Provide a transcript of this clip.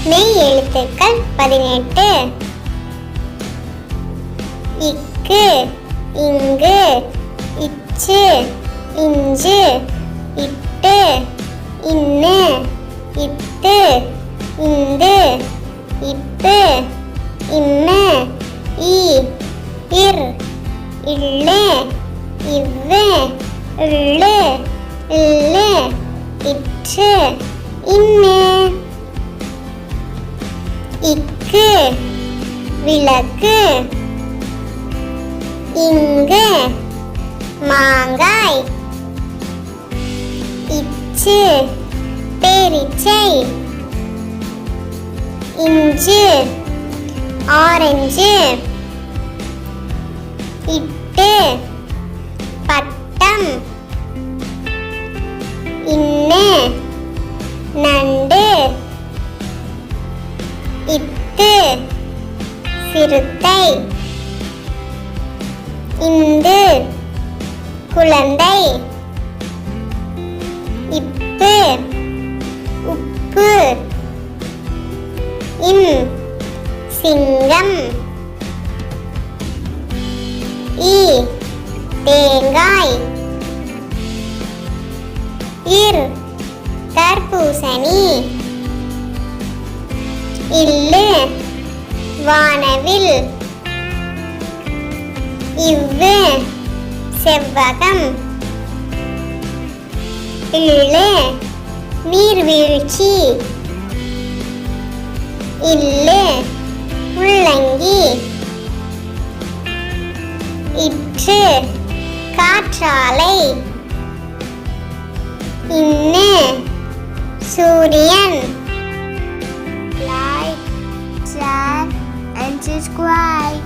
மெய் எழுத்துக்கள் 18. இக்கு, இங்கு, இச்சு, இஞ்சு, இட்டு, இன்னு, இத்து, இந்து, இப்பு, இம்மு, ஈ, இர், இல்லு, இவ்வு, இள்ளு, இல்லு, இற்று, இன்னு. இக்கு விளக்கு, இங்கு மாங்காய், இச்சு பேரீச்சை, இஞ்சு ஆரஞ்சு, இட்டு பட்டம், இன்னு நண்டு, இத்து சிறுத்தை, இந்து குழந்தை, இப்பு உப்பு, இம் சிங்கம், ஈ தேங்காய், இர் தர்பூசணி, இல்லு வானவில், இவ்வு செவ்வகம், இல்லு நீர்வீழ்ச்சி, இல்லு முள்ளங்கி, இற்று காற்றாலை, இன்னு சூரியன். Like, share and subscribe.